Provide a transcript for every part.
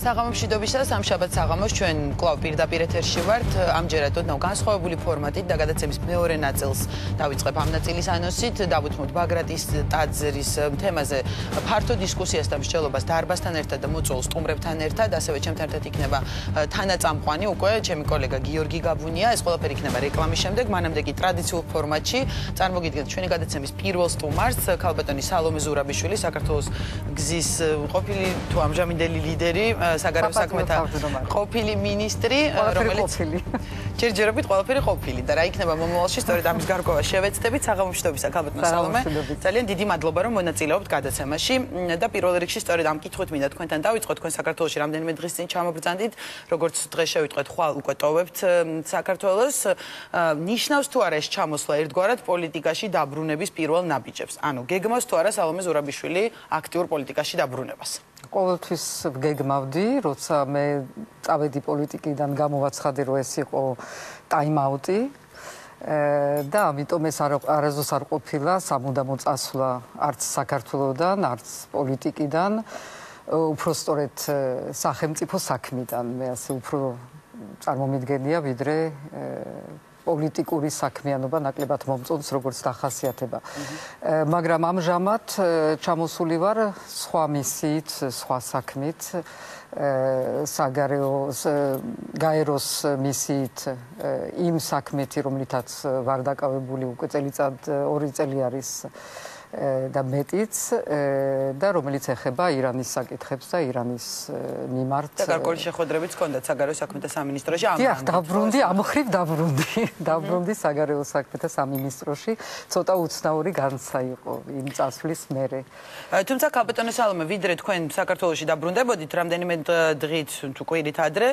საღამომშვიდობისა და სამშაბათ საღამოს ჩვენ კვლავ პირდაპირ ეთერში ვართ. ამჯერად ოდნავ განსხვავებული ფორმატით და გადაცემის მეორე ნაწილს დავიწყებ ამ ნაწილის ანონსით. დავუთმოთ ბაგრატის ტაძრის თემაზე ფართო დისკუსიას და მსჯელობას დარბაზთან ერთად და მოწვეულ სტუმრებთან ერთად, ასევე ჩემთან ერთად იქნება თანაწამყვანი უკვე ჩემი კოლეგა გიორგი გაბუნია. ეს ყველაფერი იქნება რეკლამის შემდეგ, მანამდე კი ტრადიციულ ფორმატში წარმოგიდგენთ ჩვენი გადაცემის პირველ სტუმარს, ქალბატონი სალომე ზურაბიშვილი, საქართველოს გზის ყოფილი თუ ამჟამინდელი ლიდერი, საგარეო საქმეთა ყოფილი მინისტრი, რომელიც ჯერჯერობით ყველაფერი ყოფილი და რა იქნება მომავალში, სწორედ ამის გარკვევა შევეცდებით. საღამომშვიდობისა ქალბატონო სალომე. ძალიან დიდი მადლობა რომ მონაწილეობთ გადაცემაში და პირველ რიგში სწორედ ამ კითხვით მინდა თქვენთან დავიწყოთ. თქვენ საქართველოში რამდენიმე დღის წინ ჩამობრძანდით, როგორც დღეს შევიტყვეთ, ხვალ უკვე ტოვებთ საქართველოს. ნიშნავს თუ არა ეს ჩამოსვლა ერთგვარად პოლიტიკაში დაბრუნების პირველ ნაბიჯებს? ანუ გეგმავს თუ არა სალომე ზურაბიშვილი აქტიურ პოლიტიკაში დაბრუნებას? ყოველთვის გეგმავდი, როცა მე წავედი პოლიტიკიდან, გამოვაცხადე, რომ ეს იყო ტაიმ-აუტი და ამიტომ ეს არასდროს არ ყოფილა სამუდამო წასვლა არც საქართველოსდან, არც პოლიტიკიდან, უფრო სწორედ სახელმწიფო საქმიდან. მე ასე უფრო წარმომიდგენია, ვიდრე პოლიტიკური საქმიანობა ნაკლებად მომწონს, როგორც დახასიათება. მაგრამ ამჟამად ჩამოსული ვარ სხვა მისიით, სხვა საქმით, გაეროს მისიით, იმ საქმეთი, რომლითაც ვარ დაკავებული უკვე წელიწად 2 წელი არის და მეტიც და რომელიც ეხება ირანის საკითხებს და ირანის მიმართ. და გარკვეული შეხვედრებიც ჰქონდათ საგარეო საქმეთა სამინისტროში. დიახ, დაბრუნდი, ამ მხრივ დაბრუნდი საგარეო საქმეთა სამინისტროში. ცოტა უცნაური განცდა იყო იმ წასვლის მერე. თუმცა ქალბატონო სალომე, ვიდრე თქვენ საქართველოში დაბრუნდებოდით, რამდენიმე დღით თუ კვირით ადრე,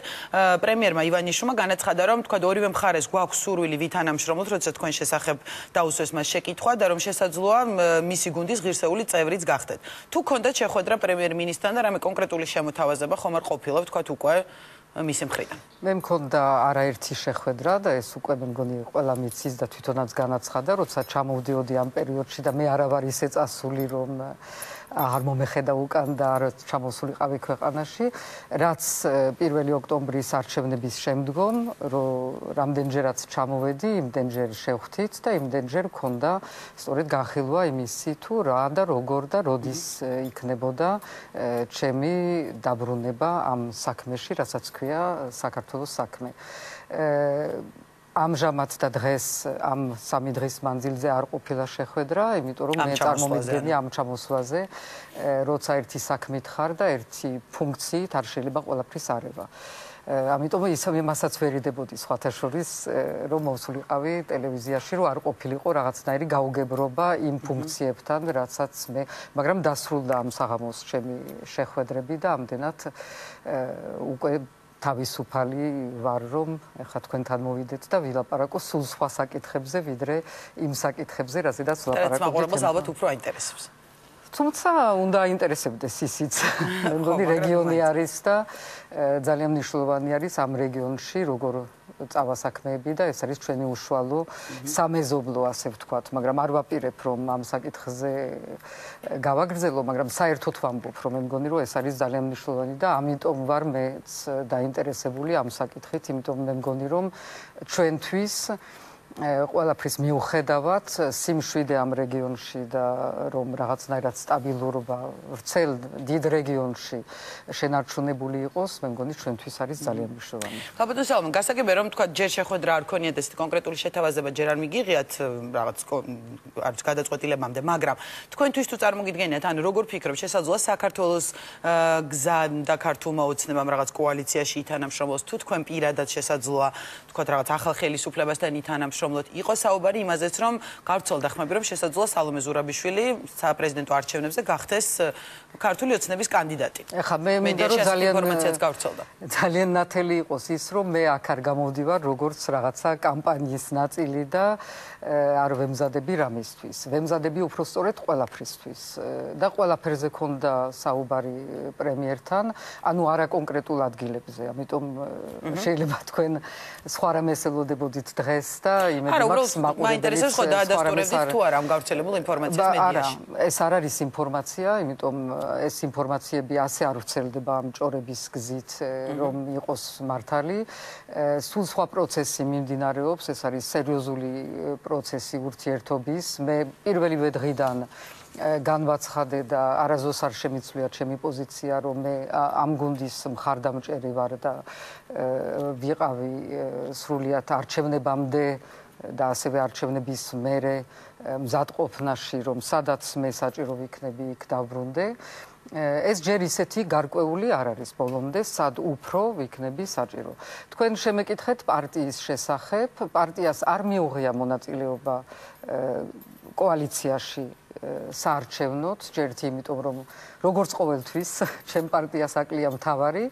პრემიერმა ივანიშვილმა განაცხადა, რომ თქვა ორივე მხარეს გვაქვს სურვილი ვითანამშრომლოთ, როცა თქვენ შესახებ დაუსვეს მას შეკითხვა და რომ შესაძლოა მისი გუნდის ღირსეული წევრიც გახდეთ. თუ გქონდათ შეხვედრა პრემიერ-მინისტრთან და რამე კონკრეტული შემოთავაზება ხომ არ ყოფილა, თქვათ უკვე მისი მხრიდან? მე მქონდა არაერთი შეხვედრა და ეს უკვე მე მგონი ყველა მიცის და თვითონაც განაცხადა, როცა ჩამოვდიოდი ამ პერიოდში და მე არა ვარ ისე წასული, რომ არ მომეხედა უკან და არ ჩამოსულიყავი ქვეყანაში, რაც 1 ოქტომბრის არჩევნების შემდგომ, რომ რამდენჯერაც ჩამოვედი, იმდენჯერ შევხვდით და იმდენჯერ მქონდა სწორედ განხილვა იმისი თუ რა და როგორ და როდის იქნებოდა ჩემი დაბრუნება ამ საქმეში, რასაც ქვია საქართველოს საქმე. ამჟამად და დღეს ამ 3 დღის მანძილზე არ ყოფილა შეხვედრა, იმიტომ რომ მე წარმომიდგენი ამ ჩამოსვლაზე, როცა ერთი საქმით ხარ და ერთი ფუნქციით არ შეიძლება ყველაფრის არევა. ამიტომ ისევ მასაც ვერიდებოდი სხვათა შორის, რომ მოვსულიყავი ტელევიზიაში, რომ არ ყოფილიყო რაღაცნაირი გაუგებრობა იმ ფუნქციებთან, რაცაც მე, მაგრამ დასრულდა ამ საღამოს ჩემი შეხვედრები და ამდენად უკვე თავისუფალი ვარ, რომ ეხლა თქვენთან მოვიდეთ და ვილაპარაკო სულ სხვა საკითხებზე, ვიდრე იმ საკითხებზე, რაზედაც ვლაპარაკობთ. მაყურებელს ალბათ უფრო აინტერესებს. თუმცა უნდა აინტერესებდეს ისიც. მე მგონი რეგიონი არის და ძალიან მნიშვნელოვანი არის ამ რეგიონში როგორ წავა საქმეები და ეს არის ჩვენი უშუალო სამეზობლო, ასე ვთქვათ, მაგრამ არ ვაპირებ რომ ამ საკითხზე გავაგრძელო, მაგრამ საერთოდ ვამბობ, რომ მე მგონი რომ ეს არის ძალიან მნიშვნელოვანი და ამიტომ ვარ მეც დაინტერესებული ამ საკითხით, იმიტომ მე მგონი რომ ჩვენთვის ყველაფრის მიუხედავად სიმშვიდე ამ რეგიონში და რომ რაღაცნაირად სტაბილურობა ვრცელ დიდ რეგიონში შენარჩუნებული იყოს, მე მგონი ჩვენთვის არის ძალიან მნიშვნელოვანი. ქალბატონო სალომე, გასაგებია რომ თქვა ჯერ შეხვედრა არ ქონიათ ესეთი კონკრეტული შეთავაზება, ჯერ არ მიგიღიათ რაღაც არც გადაწყვეტილებამდე, მაგრამ თქვენთვის თუ წარმოგიდგენიათ, ანუ როგორ ფიქრობთ, შესაძლოა საქართველოს გზა და ქართულმა ოცნებამ რაღაც კოალიციაში ითანამშრომლოს, თუ თქვენ პირადად შესაძლოა თქვათ რაღაც ახალ ხელისუფლებასთან ითანამშრომლოთ, იყო საუბარი იმაზეც, რომ გავრცელდა ხმები, რომ შესაძლოა სალომე ზურაბიშვილი საპრეზიდენტო არჩევნებზე გახდეს ქართული ოცნების კანდიდატი. ეხლა მე მინდა რომ გავრცელდა. ძალიან ნათელი იყოს ის, რომ მე აქ არ გამოვდივარ როგორც რაღაცა კამპანიის ნაწილი და არ ვემზადები რამისთვის. ვემზადები უფრო სწორედ ყველაფრისთვის და ყველაფერზე ქონდა საუბარი პრემიერთან, ანუ არა კონკრეტულ ადგილებზე. ამიტომ შეიძლება თქვენ სხვა რამეს ელოდებოდით დღეს და იმედებს მაყურებელიც მაინტერესებს ხო დაადასტურებდით თუ არა ამ გავრცელებულ ინფორმაციას მედიაში. ეს არ არის ინფორმაცია, იმიტომ ეს ინფორმაციები ასე არ ვრცელდება ამ ჭორების გზით, რომ იყოს მართალი. სულ სხვა პროცესი მიმდინარეობს, ეს არის სერიოზული პროცესი ურთიერთობის. მე პირველივე დღიდან განვაცხადე და არასდროს არ შემიცვლია ჩემი პოზიცია, რომ მე ამ გუნდის მხარდამჭერი ვარ და ვიყავი სრულიად არჩევნებამდე და ასევე არჩევნების მერე მზადყოფნაში, რომ სადაც მე საჭირო ვიქნები, იქ დავბრუნდე. ეს ჯერ ისეთი გარკვეული არ არის ბოლომდე, სად უფრო ვიქნები საჭირო. თქვენ შემეკითხეთ პარტიის შესახებ, პარტიას არ მიუღია მონაწილეობა კოალიციაში საარჩევნოდ, ჯერთ იმიტომ, რომ როგორც ყოველთვის, ჩემ პარტიას აკლია მთავარი,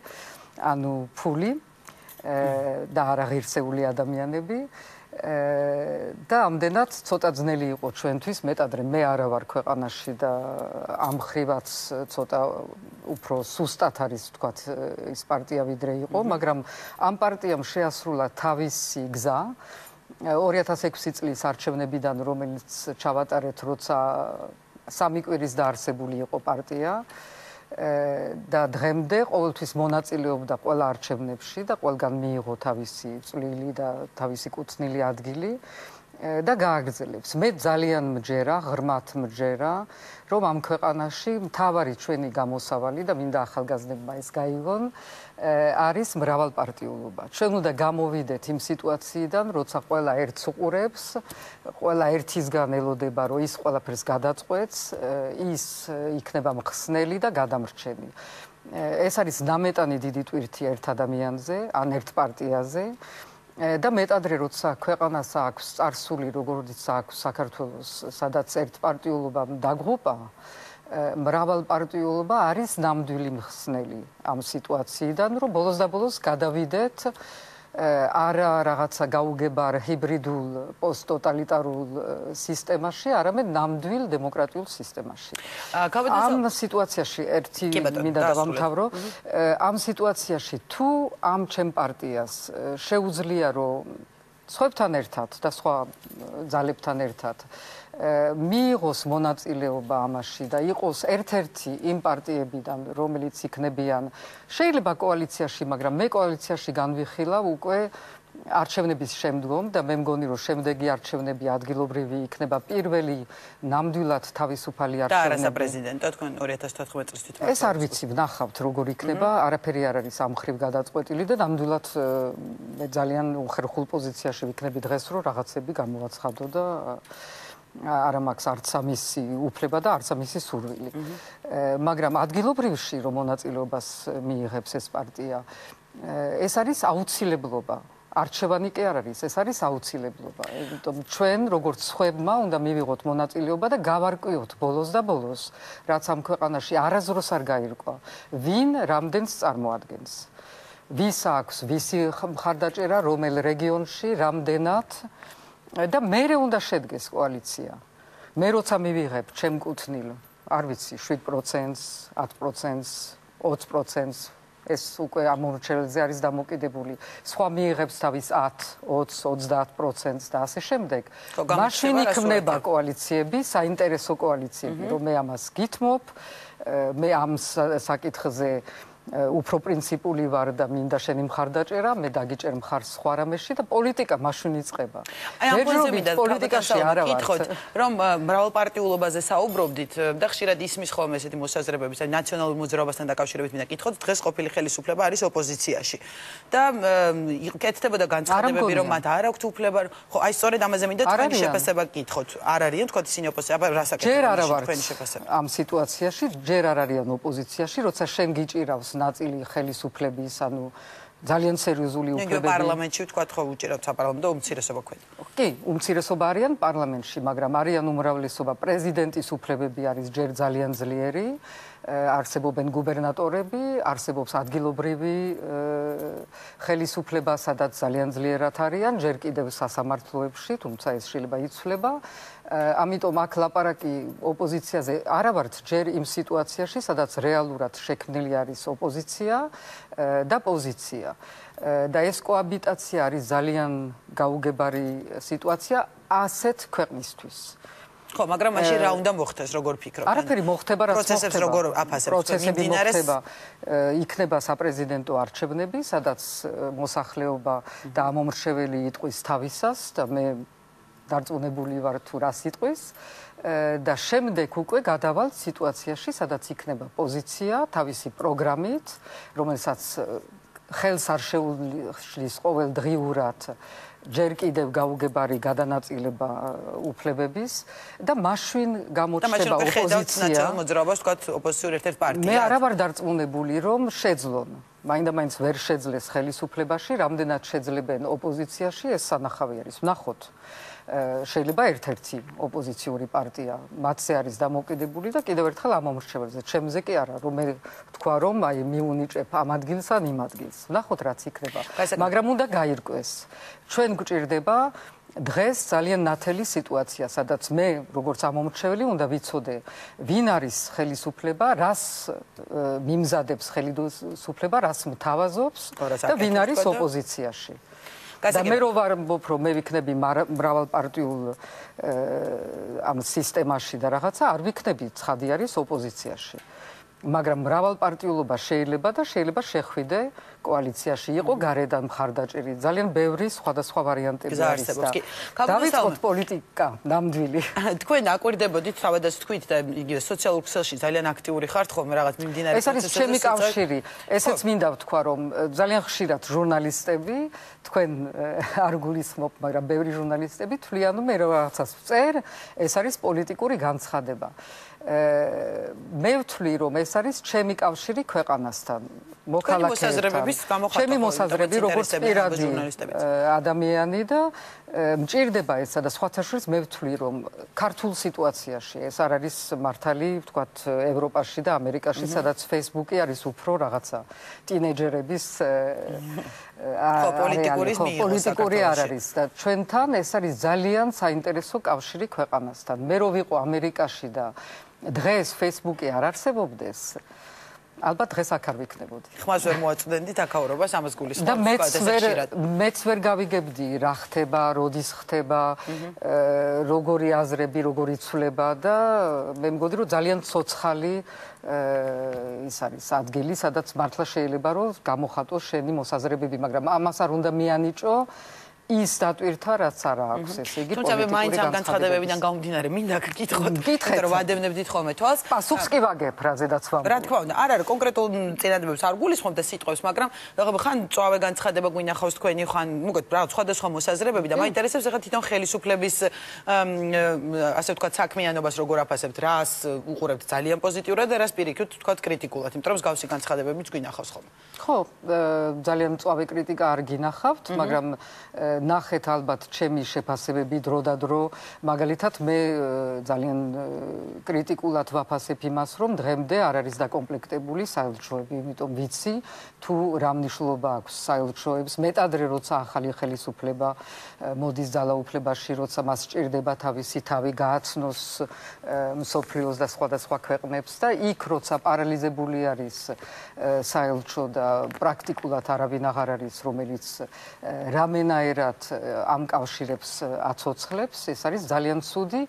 ანუ ფული და არა ღირსეული ადამიანები. და ამდენად ცოტა ძნელი იყო ჩვენთვის, მეტადრე მე არა ვარ ქვეყანაში და ამ ხრივაც ცოტა უფრო სუსტად არის ვთქვათ ის პარტია ვიდრე იყო, მაგრამ ამ პარტიამ შეასრულა თავისი გზა 2006 წლის არჩევნებიდან, რომელიც ჩავატარეთ, როცა სამი კვირის დაარსებული იყო პარტია და დღემდე ყოველთვის მონაწილეობდა ყველა არჩევნებში და ყველგან მიიღო თავისი წვლილი და თავისი კუთვნილი ადგილი და გააგრძელებს. მე ძალიან მჯერა, ღრმად მჯერა, რომ ამ ქვეყანაში მთავარი ჩვენი გამოსავალი და მინდა ახალგაზრდებმა ეს გაიგონ, არის მრავალპარტიულობა. ჩვენ უნდა გამოვიდეთ იმ სიტუაციიდან, როცა ყველა ერთს უყურებს, ყველა ერთისგან ელოდება, რომ ის ყველაფერს გადაწყვეტს, ის იქნება მხსნელი და გადამრჩენი. ეს არის ნამეტანი დიდი ტვირთი ერთ ადამიანზე, ან ერთ პარტიაზე. და მეტადრე როცა ქვეყანას აქვს წარსული, როგორც აქვს საქართველოს, სადაც ერთპარტიულობამ დაგღუპა, მრავალპარტიულობა არის ნამდვილი მხსნელი ამ სიტუაციიდან, რომ ბოლოს და ბოლოს გადავიდეთ არა რაღაცა გაუგებარ ჰიბრიდულ პოსტტოტალიტარულ სისტემაში, არამედ ნამდვილ დემოკრატიულ სისტემაში. ამ სიტუაციაში ერთი მინდა დავამთავრო, ამ სიტუაციაში თუ ამ ჩემ პარტიას შეუძლია რომ სხვებთან ერთად და სხვა ძალებთან ერთად მიიღოს მონაწილეობა ამაში და იყოს ერთ-ერთი იმ პარტიებიდან, რომელიც იქნებიან შეიძლება კოალიციაში, მაგრამ მე კოალიციაში განვიხილავ უკვე არჩევნების შემდგომ და მე მგონი რომ შემდეგი არჩევნები ადგილობრივი იქნება პირველი ნამდვილად თავისუფალი არჩევნები. და არა საპრეზიდენტო თქვენ 2014 წლის თვითონ. ეს არ ვიცი, ვნახავთ როგორ იქნება, არაფერი არ არის ამ ხრივ გადაწყვეტილი და ნამდვილად მე ძალიან უხერხულ პოზიციაში ვიქნები დღეს რომ რაღაცები გამოვაცხადო და არა მაქვს არც ამისი უფლება და არც ამისი სურვილი. მაგრამ ადგილობრივში რომ მონაწილეობას მიიღებს ეს პარტია, ეს არის აუცილებლობა. არჩევანი კი არ არის, ეს არის აუცილებლობა. იმიტომ ჩვენ როგორც სხვებმა უნდა მივიღოთ მონაწილეობა და გავარკვიოთ ბოლოს და ბოლოს, რაც ამ ქვეყანაში არასდროს არ გაირკვა, ვინ რამდენს წარმოადგენს. ვის აქვს ვისი მხარდაჭერა რომელ რეგიონში, რამდენად და მერე უნდა შედგეს კოალიცია. მე როცა მივიღებ ჩემ კუთვნილ, არ ვიცი, 7%, 10%, 20%, ეს უკვე ამ მორჩეველზე არის დამოკიდებული. სხვა მიიღებს თავის 10, 20, 30% და ასე შემდეგ. მაშინ იქნება კოალიციები, საინტერესო კოალიციები, რომ მე ამას გითმობ, მე ამ საკითხზე უფრო პრინციპული ვარ და მინდა შენი მხარდაჭერა, მე დაგიჭერ მხარს სხვა რამეში და პოლიტიკა მაშინ იწყება. პოლიტიკაში არა ვარ. რომ მრავალპარტიულობაზე საუბრობდით და ხშირად ისმის ხოლმე ესეთი მოსაზრებები, ნაციონალურ მოძრაობასთან დაკავშირებით მინდა გითხოთ, დღეს ყოფილი ხელისუფლება არის ოპოზიციაში. და კეთდებოდა განცხადებები, რომ მათ არ აქვთ უფლება, ხო, აი სწორედ ამაზე მინდა თქვენი შეფასება გითხოთ. არ არიან თქვენ ისინი ოპოზიცია, აბა რა საკეთებია? ჯერ არა ვარ ამ სიტუაციაში, ჯერ არ არიან ოპოზიციაში, როცა შენ გიჭირავს ნაწილი ხელისუფლების, ანუ ძალიან სერიოზული უფლებები. პარლამენტში ვთქვათ, ხო, უჭირავთ საპარლამენტო უმცირესობა ქვენ. კი, უმცირესობა არიან პარლამენტში, მაგრამ არიან უმრავლესობა. პრეზიდენტის უფლებები არის ჯერ ძალიან ძლიერი არსებობენ გუბერნატორები, არსებობს ადგილობრივი ხელისუფლება, სადაც ძალიან ძლიერად არიან, ჯერ კიდევ სასამართლოებში, თუმცა ეს შეიძლება იცვლება. ამიტომ აქ ლაპარაკი ოპოზიციაზე არა ვართ ჯერ იმ სიტუაციაში, სადაც რეალურად შექმნილი არის ოპოზიცია და პოზიცია. და ეს კოაბიტაცია არის ძალიან გაუგებარი სიტუაცია ასეთ ქვეყნისთვის. ხო, მაგრამ მაშინ რა უნდა მოხდეს, როგორ ფიქრობთ? არაფერი მოხდება, რაც მოხდება. პროცესებს როგორ აფასებთ? პროცესები მოხდება, იქნება საპრეზიდენტო არჩევნები, სადაც მოსახლეობა და ამომრჩეველი იტყვის თავისას და მე დარწმუნებული ვარ თუ რას იტყვის და შემდეგ უკვე გადავალ სიტუაციაში, სადაც იქნება პოზიცია თავისი პროგრამით, რომელსაც ხელს არ შეუშლის ყოველდღიურად ჯერ კიდევ გაუგებარი გადანაწილება უფლებების და მაშინ გამოჩნდება ოპოზიცია. ნაციონალურ მოძრაობას ვთქვათ ოპოზიციურ ერთ-ერთ პარტიად. მე არა ვარ დარწმუნებული, რომ შეძლონ. მაინდა-მაინც ვერ შეძლეს ხელისუფლებაში, რამდენად შეძლებენ ოპოზიციაში, ეს სანახავი არის. ვნახოთ. შეიძლება ერთ-ერთი ოპოზიციური პარტია მათზე არის დამოკიდებული და კიდევ ერთხელ ამომრჩეველზე. ჩემზე კი არა, რომ მე თქვა, რომ აი მიუნიჭებ ამ ადგილს ან იმ ადგილს. ვნახოთ რაც იქნება. მაგრამ უნდა გაირკვეს. ჩვენ გვჭირდება დღეს ძალიან ნათელი სიტუაცია, სადაც მე როგორც ამომრჩეველი უნდა ვიცოდე, ვინ არის ხელისუფლება, რას მიმზადებს ხელისუფლება, რას მთავაზობს და ვინ არის ოპოზიციაში. და მე რო ვარბობ, რომ მე ვიქნები მრავალპარტიულ ამ სისტემაში და რაღაცა, არ ვიქნები ცხადი არის ოპოზიციაში. მაგრამ მრავალპარტიულობა შეიძლება და შეიძლება შეხვიდე კოალიციაში იყო გარედან მხარდაჭერი. ძალიან ბევრი სხვადასხვა ვარიანტები არის და დავიწყოთ პოლიტიკა ნამდვილი. თქვენ აკვირდებოდით თავადაც თქვით და იგივე სოციალურ ქსელში ძალიან აქტიური ხართ ხოლმე რაღაც მიმდინარე ეს არის ჩემი კავშირი. ესეც მინდა ვთქვა, რომ ძალიან ხშირად ჟურნალისტები თქვენ არ გულისხმობ, მაგრამ ბევრი ჟურნალისტები თვლიან, მე რაღაცას ვწერ, ეს არის პოლიტიკური განცხადება. მე ვთვლი, რომ ეს არის ჩემი კავშირი ქვეყანასთან. ჩემი მოსაზრები როგორც პირადი ადამიანი და მჭირდება ესა და სხვათა შორის მე ვთვლი, რომ ქართულ სიტუაციაში ეს არ არის მართალი, ვთქვათ, ევროპაში და ამერიკაში, სადაც Facebook-ი არის უფრო რაღაცა ტინეიჯერების პოლიტიკური არ არის და ჩვენთან ეს არის ძალიან საინტერესო კავშირი ქვეყანასთან. მე რო ვიყო ამერიკაში და დღეს Facebook-ი არ არსებობდეს, ალბათ დღეს აქ არ ვიქნებოდი. ხმას ვერ მოაწვდენდით აქაურობას, ამას გულისხმობთ. და მეც ვერ გავიგებდი რა ხდება, როდის ხდება, როგორი აზრები, როგორი ცვლება და მე მგონი, რომ ძალიან ცოცხალი ის არის ადგილი, სადაც მართლა შეიძლება რომ გამოხატოს შენი მოსაზრებები, მაგრამ ამას არ უნდა მიანიჭო ის დატვირთა, რაც არა აქვს, ესე იგი თუმცა მე მაინც ამ განცხადებებიდან გამომდინარე, მინდა გკითხოთ, რომ ვადევნებდით ხოლმე თვალს. პასუხს კი ვაგებ რაზედაც ვამბობ. რა თქმა უნდა, არა, კონკრეტულ წინადადებებს არ გულისხმობ და სიტყვებს, მაგრამ ხან წვავე განცხადება გვინახავს თქვენი, ხან მოგეთ რა სხვადასხვა მოსაზრებები და მაინტერესებს ახლა თვითონ ხელისუფლების ასე ვთქვათ საქმიანობას როგორ აფასებთ, რას უყურებთ ძალიან პოზიტიურად და რას პირიქით ვთქვათ კრიტიკულად, იმიტომ რომ მსგავსი განცხადებებიც გვინახავს ხოლმე. ხო, ძალიან მწვავე კრიტიკა არ გინახავთ, მაგრამ ნახეთ ალბათ ჩემი შეფასებები დრო და დრო, მაგალითად მე ძალიან კრიტიკულად ვაფასებ იმას, რომ დღემდე არ არის დაკომპლექტებული საელჩოები, იმიტომ ვიცი თუ რა მნიშვნელობა აქვს საელჩოებს, მეტადრე როცა ახალი ხელისუფლება მოდის ძალაუფლებაში, როცა მას სჭირდება თავისი თავი გააცნოს მსოფლიოს და სხვადასხვა ქვეყნებს და იქ როცა პარალიზებული არის საელჩო და პრაქტიკულად არავინ აღარ არის, რომელიც რამენაერად ამ კავშირებს აცოცხლებს, ეს არის ძალიან ცუდი.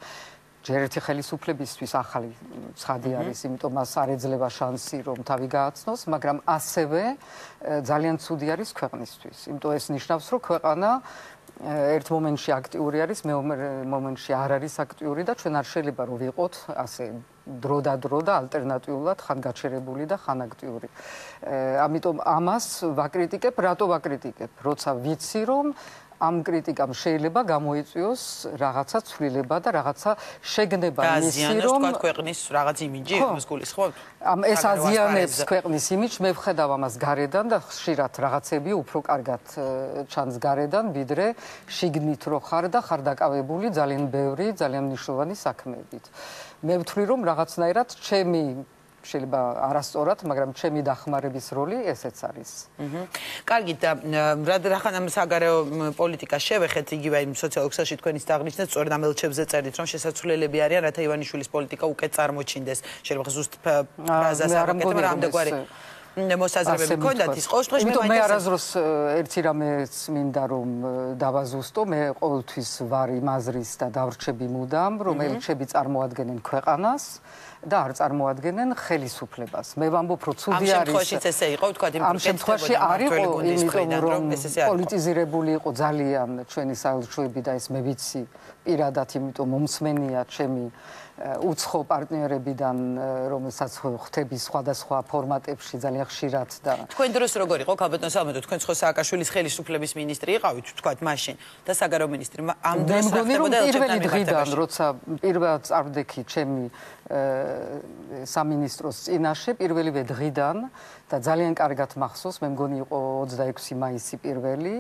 ჯერ ერთი ხელისუფლებისთვის ახალი ცხადი არის, იმიტომ მას არ ეძლევა შანსი, რომ თავი გააცნოს, მაგრამ ასევე ძალიან ცუდი არის ქვეყნისთვის. იმიტომ ეს ნიშნავს, რომ ქვეყანა ერთ მომენტში აქტიური არის, მეორე მომენტში არ არის აქტიური და ჩვენ არ შეიძლება რომ ვიყოთ ასე დრო და ალტერნატიულად ხან გაჩერებული და ხან აქტიური. ამიტომ ამას ვაკრიტიკებ, რატო ვაკრიტიკებ? როცა ვიცი, რომ ამ კრიტიკამ შეიძლება გამოიწვიოს რაღაცა ცვლილება და რაღაცა შეგნება მისი, რომ თქვა ქვეყნის რაღაც იმიჯი, მას გულისხმობთ? ეს აზიანებს ქვეყნის იმიჯს, მე ვხედავ ამას გარედან და ხშირად რაღაცები უფრო კარგად ჩანს გარედან, ვიდრე შიგნით რო ხარ და ხარ დაკავებული ძალიან ბევრი, ძალიან მნიშვნელოვანი საქმეებით. მე ვთვლი, რომ რაღაცნაირად ჩემი შეიძლება არასწორად, მაგრამ ჩემი დახმარების როლი ესეც არის. კარგი და რადგან საგარეო პოლიტიკას შევეხეთ, იგივე იმ სოციალურ ქსელში თქვენის აღნიშნეთ, სწორედ ამ ელჩებზე წერდით, რომ შესაძლებლები არიან, რათა ივანიშვილის პოლიტიკა უკეთ წარმოჩინდეს. შეიძლება ზუსტ ფრაზას არ ვაკეთებ, მაგრამ ამდაგვარი მოსაზრებები გქონდათ ის ყოველ შემთხვევაში მე არასდროს ერთი რამეც მინდა რომ დავაზუსტო, მე ყოველთვის ვარ იმ აზრის და დავრჩები მუდამ, რომ ელჩები წარმოადგენენ ქვეყანას და არ წარმოადგენენ ხელისუფლებას. მე ვამბობ, რომ ცუდი არის. ამ შემთხვევაშიც ესე იყო, ვთქვათ, ამ შემთხვევაში არ იყო, იმიტომ რომ პოლიტიზირებული იყო ძალიან ჩვენი საელჩოები და ეს მე ვიცი პირადად, იმიტომ მომსმენია ჩემი უცხო პარტნიორებიდან, რომელსაც ხვდები სხვადასხვა ფორმატებში ძალიან ხშირად და თქვენ დროს როგორ იყო, ქალბატონ სალმედო, თქვენ ხო სააკაშვილის ხელისუფლების მინისტრი იყავით, ვთქვათ, მაშინ და საგარეო მინისტრი. ამ დროს რა ხდებოდა პირველი დღიდან, როცა პირველად წარვდექი ჩემი სამინისტროს წინაშე, პირველივე დღიდან და ძალიან კარგად მახსოვს, მე მგონი იყო 26 მაისი პირველი,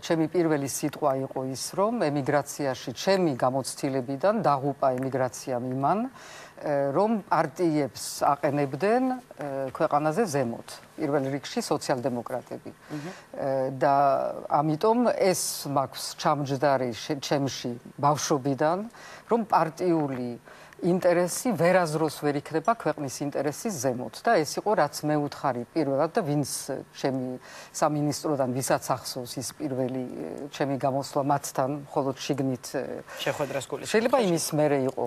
ჩემი პირველი სიტყვა იყო ის, რომ ემიგრაციაში ჩემი გამოცდილებიდან დაღუპა ემიგრაციამ იმან, რომ პარტიებს აყენებდნენ ქვეყანაზე ზემოთ, პირველ რიგში სოციალ-დემოკრატები. და ამიტომ ეს მაქვს ჩამჯდარი ჩემში ბავშვობიდან, რომ პარტიული ინტერესი ვერაზროს ვერ იქნება ქვეყნის ინტერესის ზემოთ და ეს იყო რაც მე ვუთხარი პირველად და ვინც ჩემი სამინისტროდან ვისაც ახსოვს ის პირველი ჩემი გამოსვლა მათთან მხოლოდ შიგნით შეხვედრას გულისხმობს. შეიძლება იმის მერე იყო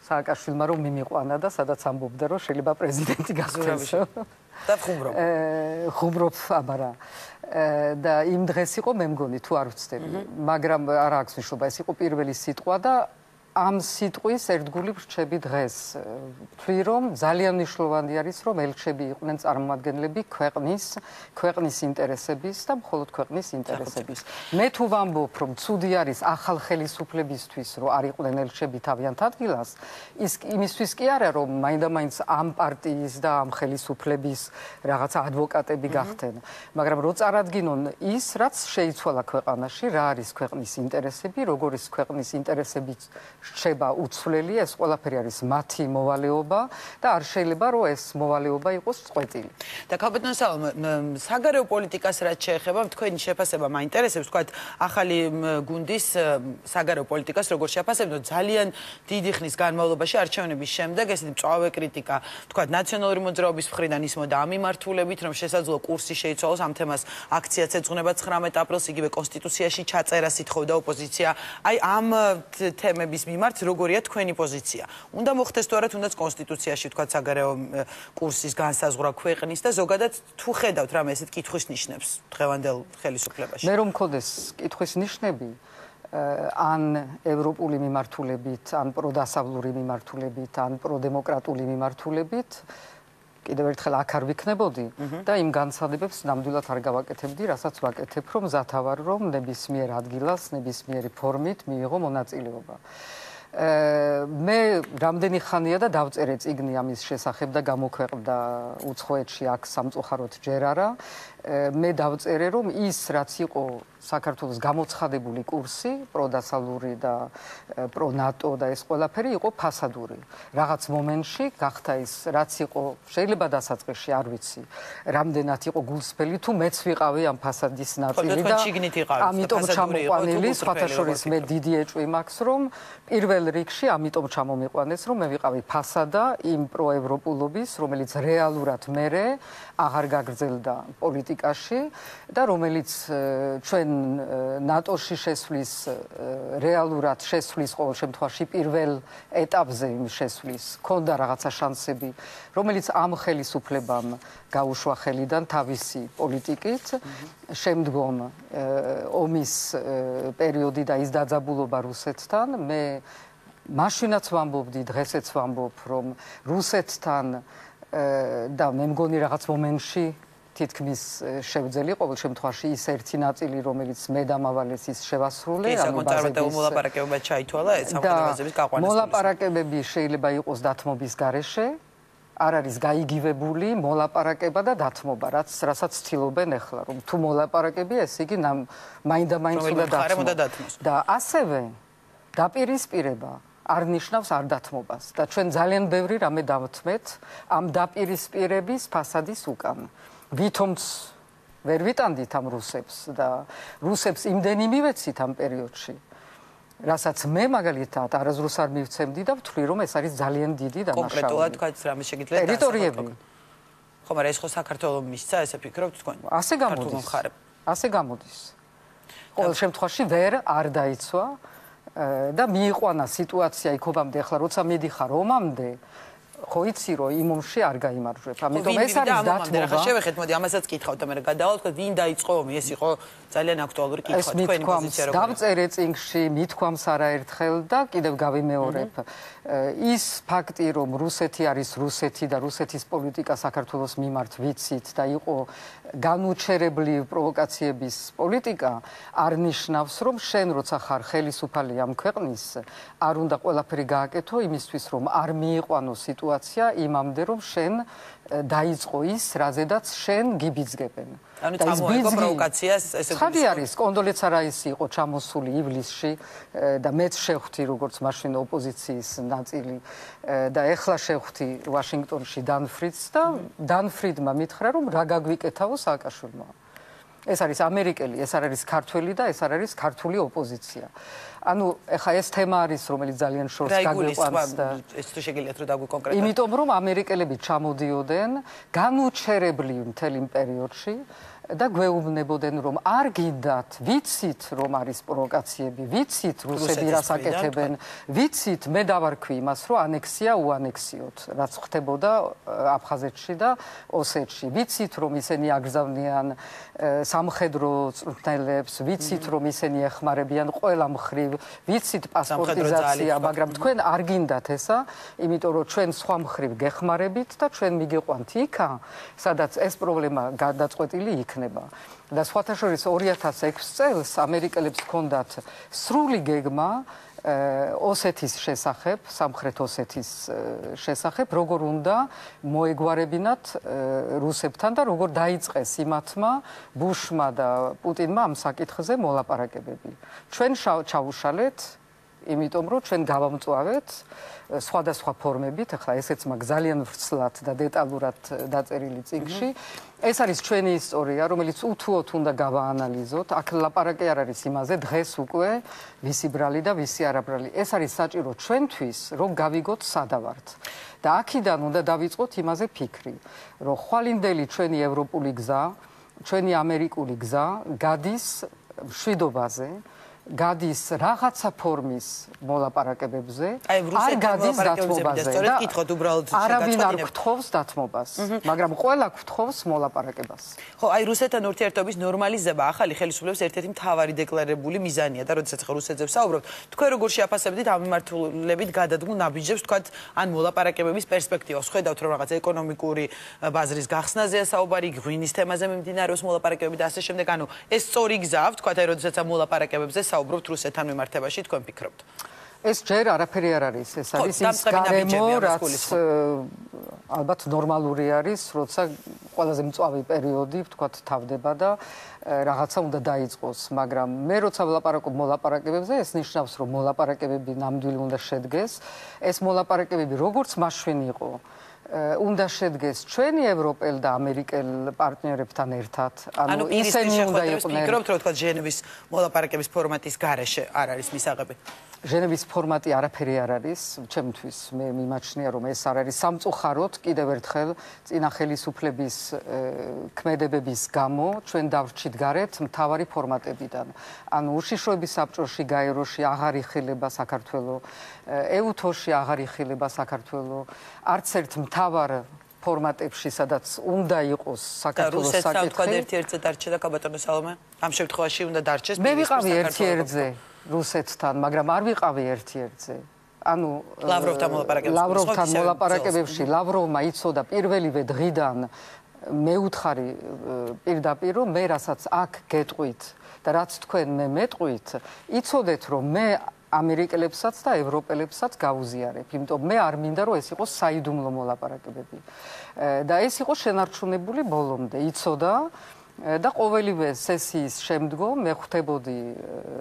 სააკაშვილმა რომ მიმიყვანა და სადაც ამბობდა რომ შეიძლება პრეზიდენტი გახდეს და ხუმრობ აბარა და იმ დღეს იყო მე მგონი თუ არ ვცდები მაგრამ არ აქვს მნიშვნელობა ეს იყო პირველი სიტყვა და ამ სიტყვის ერთგული ვრჩები დღეს ვთვლი რომ ძალიან მნიშვნელოვანი არის რომ ელჩები იყვნენ წარმომადგენლები ქვეყნის ინტერესების და მხოლოდ ქვეყნის ინტერესების მე თუ ვამბობ რომ ცუდი არის ახალ ხელისუფლებისთვის რომ არ იყვნენ ელჩები თავიანთ ადგილას ის იმისთვის კი არა რომ მაინდა-მაინც ამ პარტიის და ამ ხელისუფლების რაღაცა ადვოკატები გახდნენ მაგრამ რო წარადგინონ ის რაც შეიცვალა ქვეყანაში რა არის ქვეყნის ინტერესები როგორ ის ქვეყნის ინტერესები შეება უცვლელი ეს ყველაფერი არის მათი მოვალეობა და არ შეიძლება რომ ეს მოვალეობა იყოს წყვეტილი. და ქალბატონ სალმე საგარეო პოლიტიკას რაც შეეხება თქვენი შეფასება მაინტერესებს თქვათ ახალი გუნდის საგარეო პოლიტიკას როგორ შეფასებთ ძალიან დიდი ხნის განმავლობაში არჩევნების შემდეგ ესეთი მწვავე კრიტიკა თქვათ ნაციონალური მოძრაობის მხრიდან ისმოდა ამ მიმართულებით რომ შესაძლოა კურსი შეიცვალოს ამ თემას აქციაც ეძღვნება 19 აპრილს იგივე კონსტიტუციაში ჩაწერას ითხოვდა ოპოზიცია აი ამ თემების მიმართ როგორია თქვენი პოზიცია. უნდა მოხდეს თუ არა თუნდაც კონსტიტუციაში თქვა საგარეო კურსის განსაზღვრა ქვეყნის და ზოგადად თუ ხედავთ რამე ესეთ კითხვის ნიშნებს დღევანდელ ხელისუფლებაში. მე რომ მქონდეს კითხვის ნიშნები ან ევროპული მიმართულებით, ან პროდასავლური მიმართულებით, ან პროდემოკრატული მიმართულებით კიდევ ერთხელ აქ არ ვიქნებოდი და იმ განცხადებებს ნამდვილად არ გავაკეთებდი, რასაც ვაკეთებ, რომ მზათავარ რომ ნებისმიერ ადგილას, ნებისმიერი ფორმით მიიღო მონაწილეობა. მე რამდენი ხანია და დავწერე წიგნი ამის შესახებ და გამოქვეყნდა უცხოეთში აქ სამწუხაროდ ჯერ არა. მე დავწერე რომ ის რაც იყო საქართველოს გამოცხადებული კურსი, პროდასალური და პრონატო და ეს ყველაფერი იყო ფასადური. რაღაც მომენტში გახდა ის რაც იყო შეიძლება დასაწყისში არ ვიცი. რამდენად იყო გულსფელი თუ მეც ვიყავი ამ ფასადის ნაწილი და ამიტომ ჩამოყვანილი სხვათა შორის მე დიდი ეჭვი მაქვს რომ პირველ რიგში ამიტომ ჩამომიყვანეს რომ მე ვიყავი ფასადა იმ პროევროპულობის რომელიც რეალურად მერე აღარ გაგრძელდა პოლიტიკაში და რომელიც ჩვენ ნატოში შესვლის რეალურად შესვლის ყოველ შემთხვევაში პირველ ეტაპზე იმ შესვლის ქონდა რაღაცა შანსები რომელიც ამ ხელისუფლებამ გაუშვა ხელიდან თავისი პოლიტიკით შემდგომ ომის პერიოდი და ის დაძაბულობა რუსეთთან მე მაშინაც ვამბობდი დღესაც ვამბობ რომ რუსეთთან და მე მგონი რაღაც მომენტში თითქმის შევძელი ყოველ შემთხვევაში ის ერთი ნაწილი რომელიც მე დამავალეს ის შევასრულე ანუ ბაზების მოლაპარაკებება ჩაითვალა ეს სამხედრო გაყვანის მოლაპარაკებები შეიძლება იყოს დათმობის გარეშე არ არის გაიგივებული მოლაპარაკება და დათმობა რასაც ცდილობენ ახლა რომ თუ მოლაპარაკებია ესე იგი მაინდა-მაინც უნდა დათმოს და ასევე დაპირისპირება არ ნიშნავს არ დათმობას და ჩვენ ძალიან ბევრი რამე დავთმეთ ამ დაპირისპირების ფასადის უკან. ვითომც ვერ ვიტანდით ამ რუსებს და რუსებს იმდენი მივეცით ამ პერიოდში, რასაც მე მაგალითად არასდროს არ მივცემდი და ვთვლი, რომ ეს არის ძალიან დიდი დანაშაული. კონკრეტულად თქვაც რამე შეგიძლიათ ტერიტორიები. ხო, მაგრამ ეს ხო საქართველოს მისცა, ესე ფიქრობთ თქვენ? ასე გამოდის. ასე გამოდის. ყოველ შემთხვევაში ვერ არ დაიცვა და მიიყვანა სიტუაცია იქობამდე, ახლა როცა მიდიხარ ომამდე, ხო იცი რომ იმ ომში არ გაიმარჯვებ. ამიტომ ეს არის დათმობა. ახლა შევეხეთ, მოდი ამასაც კითხავთ და მე გადავალ, თქვენ ვინ დაიწყო ომი? ეს იყო ძალიან აქტუალური კითხვა თქვენი პოზიცია როგორია? დავწერე წინგში, მithქვამს არაერთხელ და კიდევ გავიმეორებ. ის ფაქტი, რომ რუსეთი არის რუსეთი და რუსეთის პოლიტიკა საქართველოს მიმართ ვიცით და იყო განუჩერებლი პროვოკაციების პოლიტიკა, არ ნიშნავს, რომ შენ როცა ხარ ხელისუფალი ამ ქვეყნის, არ უნდა ყველაფერი გააკეთო იმისთვის, რომ არ მიიყვანო სიტუაცია იმამდე, რომ შენ დაიწყო ის, რაზედაც შენ გიბიძგებენ. ანუ წამოიღო პროვოკაციას ესე ხადი არის, კონდოლეცა რაისი იყო ჩამოსული ივლისში და მეც შევხვდი როგორც მაშინ ოპოზიციის ნაწილი და ეხლა შევხვდი ვაშინგტონში დან ფრიდს და დან ფრიდმა მითხრა, რომ რა გაგვიკეთავო სააკაშვილმა. ეს არის ამერიკელი, ეს არ არის ქართველი და ეს არ არის ქართული ოპოზიცია. ანუ ეხლა ეს თემა არის, რომელიც ძალიან შორს გაგვიყვანს და ეს თუ შეგიძლიათ რომ დაგვიკონკრეტოთ. იმიტომ რომ ამერიკელები ჩამოდიოდნენ განუჩერებლი მთელი პერიოდში და გვეუბნებოდნენ რომ არ გინდათ, ვიცით რომ არის პროვოკაციები, ვიცით რუსები რას აკეთებენ, ვიცით მე დავარქვი იმას რომ ანექსია უანექსიოთ, რაც ხდებოდა აფხაზეთში და ოსეთში, ვიცით რომ ისინი აგზავნიან სამხედრო წვრთნელებს, ვიცით რომ ისინი ეხმარებიან ყველა მხრივ, ვიცით პასპორტიზაცია, მაგრამ თქვენ არ გინდათ ესა, იმიტომ რომ ჩვენ სხვა მხრივ გეხმარებით და ჩვენ მიგიყვანთ იქა, სადაც ეს პრობლემა გადაწყვეტილი იქნება. და სხვათა შორის 2006 წელს ამერიკელებს ჰქონდათ სრული გეგმა ოსეთის შესახებ, სამხრეთ ოსეთის შესახებ, როგორ უნდა მოეგვარებინათ რუსებთან და როგორ დაიწყეს იმათმა ბუშმა და პუტინმა ამ საკითხზე მოლაპარაკებები. ჩვენ ჩავუშალეთ, იმიტომ რომ ჩვენ გავამწვავეთ სხვადასხვა ფორმებით, ახლა ესეც მაქვს ძალიან ვრცლად და დეტალურად დაწერილი წიგნში. ეს არის ჩვენი ისტორია, რომელიც უთუოდ უნდა გავაანალიზოთ. აქ ლაპარაკი არ არის იმაზე, დღეს უკვე ვისი ბრალი და ვისი არაბრალი. ეს არის საჭირო ჩვენთვის, რომ გავიგოთ სადა ვართ. და აქედან უნდა დავიწყოთ იმაზე ფიქრი, რომ ხვალინდელი ჩვენი ევროპული გზა, ჩვენი ამერიკული გზა გადის მშვიდობაზე, გადის რაღაცა ფორმის მოლაპარაკებებზე, არ გადის დათმობაზე და არავინ არ გთხოვს დათმობას, მაგრამ ყველა გთხოვს მოლაპარაკებას. ხო, აი რუსეთთან ურთიერთობის ნორმალიზება ახალი ხელისუფლების ერთ-ერთი მთავარი დეკლარებული მიზანია და როდესაც ახლა რუსეთზე ვსაუბრობთ, თქვენ როგორ შეაფასებდით ამ მიმართულებით გადადგმულ ნაბიჯებს, თქვათ, ან მოლაპარაკებების პერსპექტივას, ხედავთ რომ რაღაც ეკონომიკური ბაზრის გახსნაზეა საუბარი, ღვინის თემაზე მიმდინარეობს მოლაპარაკებები და ასე შემდეგ, ანუ ეს სწორი გზაა, თქვათ, აი როდესაც ამ მოლაპარაკებებზე საუბრობთ რუსეთთან მიმართებაში, თქვენ ფიქრობთ? ეს ჯერ არაფერი არ არის, ეს არის ის გარემო, რაც ალბათ ნორმალური არის, როცა ყველაზე მწვავე პერიოდი, ვთქვათ, თავდება და რაღაცა უნდა დაიწყოს, მაგრამ მე როცა ვლაპარაკობ მოლაპარაკებებზე, ეს ნიშნავს, რომ მოლაპარაკებები ნამდვილი უნდა შედგეს. ეს მოლაპარაკებები როგორც მაშინ იყო, უნდა შედგეს ჩვენი ევროპელ და ამერიკელ პარტნიორებთან ერთად. ანუ ისინი უნდა იყვნენ. ფიქრობთ, რომ თქვა ჟენევის მოლაპარაკების ფორმატის გარეშე არ არის მისაღები? ჟენევის ფორმატი არაფერი არ არის, ჩემთვის მე მიმაჩნია, რომ ეს არ არის სამწუხაროდ კიდევ ერთხელ წინა ხელისუფლების ქმედებების გამო ჩვენ დავრჩით გარეთ მთავარი ფორმატებიდან. ანუ უშიშროების საბჭოში, გაეროში აღარ იხილება საქართველო, ეუთოში აღარ იხილება საქართველო, არც ერთ მთავარ ფორმატებში, სადაც უნდა იყოს საქართველოს საკითხი. რუსეთთან თქვა ერთ-ერთზე დარჩა და კაბატონო სალომე, ამ შემთხვევაში უნდა დარჩეს. მე ვიყავი ერთ-ერთზე რუსეთთან, მაგრამ არ ვიყავი ერთ-ერთზე. ანუ ლავროვთან მოლაპარაკებებში ლავროვმა იცოდა პირველივე დღიდან მეუთხარი პირდაპირ, რომ მე რასაც აქ გეტყვით და რაც თქვენ მე მეტყვით, იცოდეთ, რომ მე ამერიკელებსაც და ევროპელებსაც გავუზიარებ, იმიტომ მე არ მინდა რომ ეს იყოს საიდუმლო მოლაპარაკებები. და ეს იყო შენარჩუნებული ბოლომდე. იცოდა და ყოველივე სესიის შემდგომ მე ხვდებოდი,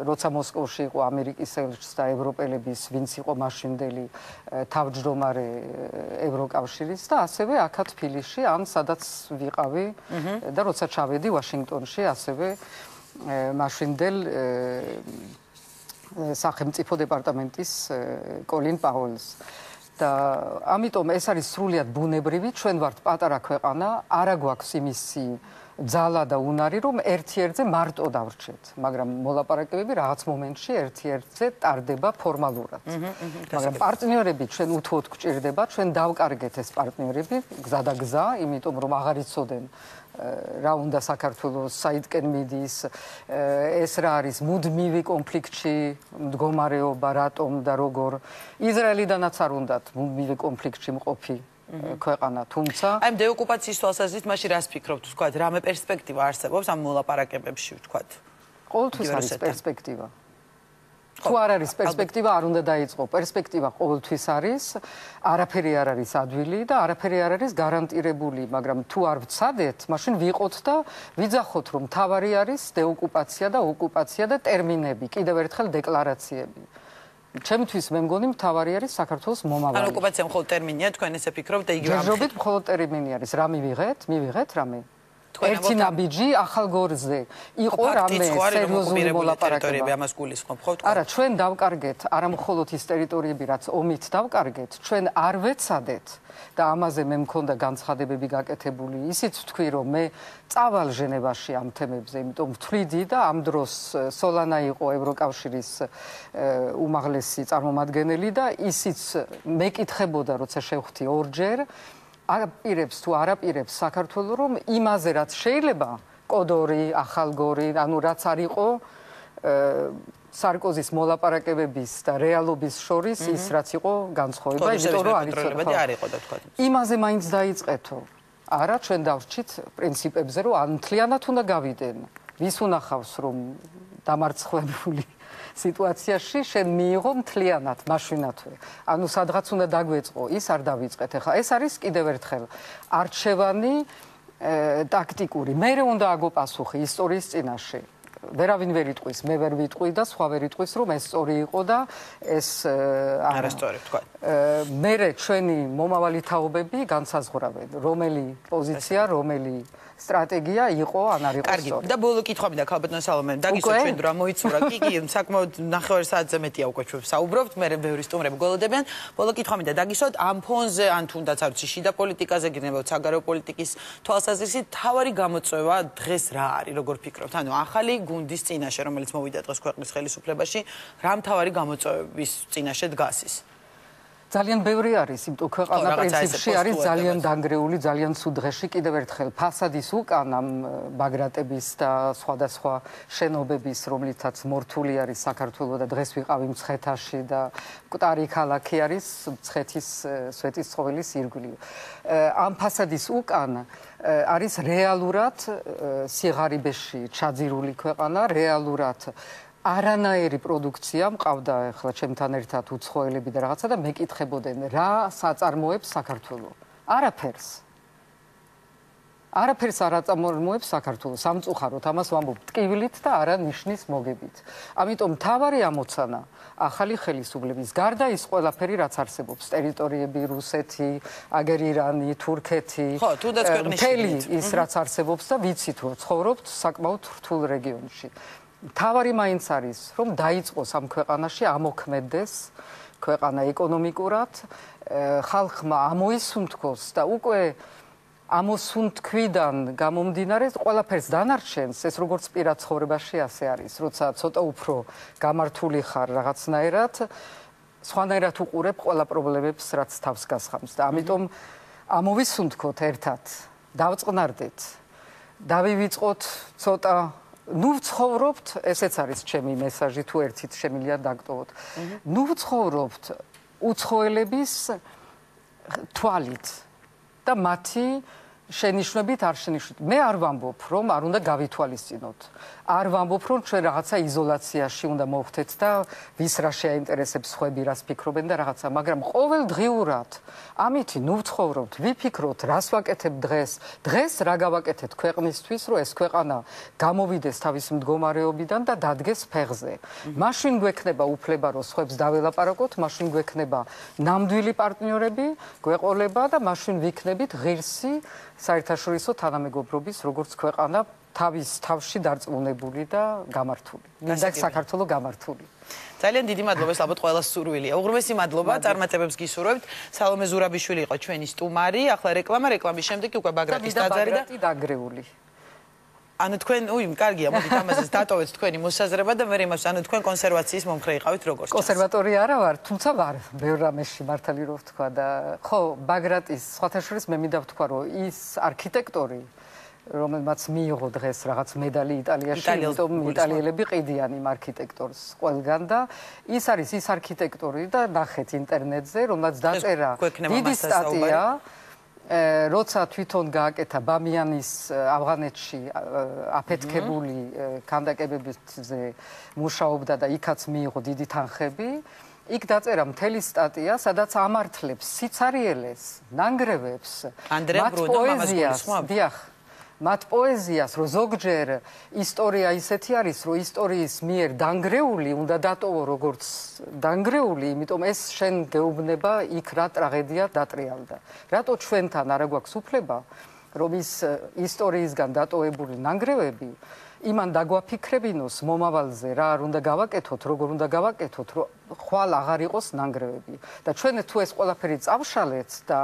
როცა მოსკოვში იყო ამერიკის ელჩს და ევროპელების, ვინც იყო მაშინდელი თავმჯდომარე ევროკავშირის და ასევე აქა თბილისში, ან სადაც ვიყავი და როცა ჩავედი ვაშინგტონში, ასევე მაშინდელ სახელმწიფო დეპარტამენტის კოლინ პაულს. და ამიტომ ეს არის სრულიად ბუნებრივი, ჩვენ ვართ პატარა ქვეყანა, არა გვაქვს იმისი ძალა და უნარი, რომ ერთ-ერთზე მარტო დავრჩეთ, მაგრამ მოლაპარაკებები რაღაც მომენტში ერთ-ერთზე ტარდება ფორმალურად. მაგრამ პარტნიორები ჩვენ უთუოდ გვჭირდება, ჩვენ დავკარგეთ ეს პარტნიორები, გზა და გზა, იმიტომ რომ აღარ იცოდნენ რა უნდა საქართველოს საიდკენ მიდის, ეს რა არის მუდმივი კონფლიქტში მდგომარეობა, რატომ და როგორ. ისრაელიდანაც არ უნდათ მუდმივი კონფლიქტში მყოფი ქვეყანა, თუმცა აი დეოკუპაციის თვალსაზრისით მაშინ რას ფიქრობთ, თქვათ, რამე პერსპექტივა არსებობს ამ მოლაპარაკებებში, თქვათ? ყოველთვის არის პერსპექტივა. თუ არ არის პერსპექტივა, არ უნდა დაიწყო. პერსპექტივა ყოველთვის არის, არაფერი არ არის ადვილი და არაფერი არ არის გარანტირებული, მაგრამ თუ არ ვცადეთ, მაშინ ვიყოთ და ვიძახოთ, რომ თავარი არის დეოკუპაცია და ოკუპაცია და ტერმინები, კიდევ ერთხელ დეკლარაციები. ჩემთვის მე მგონი მთავარი არის საქართველოს მომავალი. ან ოკუპაცია მხოლოდ ტერმინია, თქვენ ესე ფიქრობთ და იგივე ჯერჯერობით მხოლოდ ტერმინი არის. რა მივიღეთ რამე? ერთი ნაბიჯი ახალ გორზე იყო რამე სერიოზული მოლაპარაკება. ამას გულისხმობ ხო? არა, ჩვენ დავკარგეთ არა მხოლოდ ის ტერიტორიები, რაც ომით დავკარგეთ, ჩვენ არ ვეცადეთ და ამაზე მე მქონდა განცხადებები გაკეთებული. ისიც ვთქვი, რომ მე წავალ ჟენევაში ამ თემებზე, იმიტომ ვთვლიდი და ამ დროს სოლანა იყო ევროკავშირის უმაღლესი წარმომადგენელი და ისიც მეკითხებოდა, როცა შევხვდი ორჯერ აპირებს თუ არაპირებს საქართველოს, რომ იმაზე რაც შეიძლება კოდორი, ახალგორი, ანუ რაც არ იყო სარკოზის მოლაპარაკებების და რეალობის შორის ის რაც იყო განსხვავება, იმიტომ რომ არ იყო და თქვა. იმაზე მაინც დაიწყეთო. არა, ჩვენ დავრჩით პრინციპებზე, რომ ანთლიანად უნდა გავიდენ. ვის უნახავს, რომ დამარცხებული სიტუაციაში შენ მიიღო მთლიანად მაშინათვე. ანუ სადღაც უნდა დაგვეწყო, ის არ დავიწყეთ. ეხლა ეს არის კიდევ ერთხელ არჩევანი ტაქტიკური. მე უნდა აგოპასუხი ისტორიის წინაშე. ვერავინ ვერ იტყვის, მე ვერ ვიტყვი და სხვა ვერ იტყვის, რომ ეს სწორი იყო და ეს არასწორი თქვა. მე ჩვენი მომავალი თაობები განსაზღვრავენ, რომელი პოზიცია, რომელი სტრატეგია იყო ან არ იყო სწორი. და ბოლო კითხვა მინდა ქალბატონ სალომე, დაგისვა ჩვენ რა მოიწურა. კი, საკმაოდ 9 საათზე მეტია უკვე ჩვენ საუბრობთ, მე ბევრი სტუმრები გველოდებიან. ბოლო კითხვა მინდა დაგისვათ ამ ფონზე, ან თუნდაც არ ვიცი, შიდა პოლიტიკაზე გინებოთ, საგარეო პოლიტიკის თვალსაზრისით, თავარი გამოწვევა დღეს რა არის, როგორ ფიქრობთ? ანუ ახალი გუნდის წინაშე, რომელიც მოვიდა დღეს ქვეყნის ხელისუფლებაში, რა მთავარი გამოწვევების წინაშე დგას ის? ძალიან ბევრი არის, იმიტომ ქვეყანა პრინციპში არის ძალიან დანგრეული, ძალიან ცუდ დღეში. კიდევ ერთხელ ფასადის უკან ამ ბაგრატების და სხვადასხვა შენობების, რომლითაც მორთული არის საქართველო და დღეს ვიყავი მცხეთაში და მკვდარი ქალაქი არის მცხეთის სვეტიცხოვლის ირგვლივ. ამ ფასადის უკან არის რეალურად სიღარიბეში ჩაძირული ქვეყანა, რეალურად არანაირი პროდუქცია მყავდა ახლა ჩემთან ერთად უცხოელები და რაღაცა და მეკითხებოდნენ რა საწარმოებს საქართველოს. არაფერს არ აწარმოებს საქართველოს. სამწუხაროდ ამას ვამბობ ტკივილით და არა ნიშნის მოგებით. ამიტომ მთავარი ამოცანა ახალი ხელისუფლების გარდა ის ყველაფერი რაც არსებობს ტერიტორიები რუსეთი, აგერ ირანი, თურქეთი, მთელი ის რაც არსებობს და ვიცით რომ ცხოვრობთ საკმაოდ რთულ რეგიონში. თავარი მაინც არის, რომ დაიწყოს ამ ქვეყანაში ამოქმედდეს ქვეყანა ეკონომიკურად, ხალხმა ამოისუნთქოს და უკვე ამოსუნთქვიდან გამომდინარე ყველაფერს დანარჩენს, ეს როგორც პირად ცხოვრებაში ასე არის, როცა ცოტა უფრო გამართული ხარ რაღაცნაირად, სხვანაირად უყურებ ყველა პრობლემებს, რაც თავს გასხამს და ამიტომ ამოვისუნთქოთ ერთად, დავწყნარდეთ, დავივიწყოთ ცოტა ნუ ვცხოვრობთ, ესეც არის ჩემი მესაჟი, თუ ერთით შემიძლია დაგტოვოთ. ნუ ვცხოვრობთ უცხოელების თვალით და მათი შენიშვნებით არ შენიშვნებით. მე არ ვამბობ, რომ არ უნდა გავითვალისწინოთ. არ ვამბობ, რომ ჩვენ რაღაცა იზოლაციაში უნდა მოვხდეთ და ვის რა შეაინტერესებს ხვები, რას ფიქრობენ და რაღაცა, მაგრამ ყოველდღიურად ამითი ნუ ვცხოვრობთ, ვიფიქროთ, რას ვაკეთებ დღეს, დღეს რა გავაკეთეთ ქვეყნისთვის, რომ ეს ქვეყანა გამოვიდეს თავის მდგომარეობიდან და დადგეს ფეხზე. მაშინ გვექნება უფლება, რომ სხვებს დაველაპარაკოთ, მაშინ გვექნება ნამდვილი პარტნიორები, გვეყოლება და მაშინ ვიქნებით ღირსი საერთაშორისო თანამეგობრობის როგორც ქვეყანა თავის თავში დარწმუნებული და გამართული. მინდა საქართველოს გამართული. ძალიან დიდი მადლობა, ეს ალბათ ყველას სურვილია. უღრმესი მადლობა, წარმატებებს გისურვებთ. სალომე ზურაბიშვილი იყო ჩვენი სტუმარი. ახლა რეკლამის შემდეგ უკვე ბაგრატის ტაძარი და დაგრეული. ანუ თქვენ, კარგია, მოდით ამაზე დატოვეთ თქვენი მოსაზრება და მე იმას, ანუ თქვენ კონსერვაციის მომხრე იყავით როგორც ჩანს. კონსერვატორი არა ვარ, თუმცა ვარ ბევრ რამეში მართალი რო ვთქვა და ხო, ბაგრატის სხვათა შორის მე მინდა ვთქვა, რომ ის არქიტექტორი რომელმაც მიიღო დღეს რაღაც медали იტალიაში, იმიტომ იტალიელები ყიდიან იმ არქიტექტორს ყველგან და ის არის ის არქიტექტორი და ნახეთ ინტერნეტზე, რომელმაც დაწერა დიდი სტატია, როცა თვითონ გააკეთა ბამიანის ავღანეთში აფეთქებული ქანდაკებებზე მუშაობდა და იქაც მიიღო დიდი თანხები. იქ დაწერა მთელი სტატია, სადაც ამართლებს სიცარიელეს, ნანგრევებს, მათ პოეზიას, დიახ, მათ პოეზიას, რომ ზოგჯერ ისტორია ისეთი არის, რომ ისტორიის მიერ დანგრეული უნდა დატოვო როგორც დანგრეული, იმიტომ ეს შენ გეუბნება იქ რა ტრაგედია დატრიალდა. რატო ჩვენთან არა გვაქვს უფლება, რომ ის ისტორიისგან დატოვებული ნანგრევები იმან დაგვაფიქრებინოს მომავალზე რა არ უნდა გავაკეთოთ, როგორ უნდა გავაკეთოთ, რომ ხვალ აღარ იყოს ნანგრევები. და ჩვენ თუ ეს ყველაფერი წავშალეთ და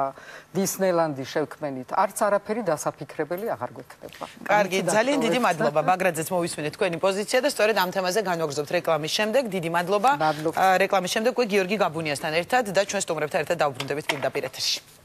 დისნეილანდი შევქმენით, არც არაფერი დასაფიქრებელი აღარ გვექნება. კარგი, ძალიან დიდი მადლობა. ბაგრატზეც მოვისმენთ თქვენი პოზიცია და სწორედ ამ თემაზე განვაგრძობთ რეკლამის შემდეგ. დიდი მადლობა. რეკლამის შემდეგ უკვე გიორგი გაბუნიასთან ერთად და ჩვენ სტუმრებთან ერთად დავბრუნდებით პირდაპირ ეთერში.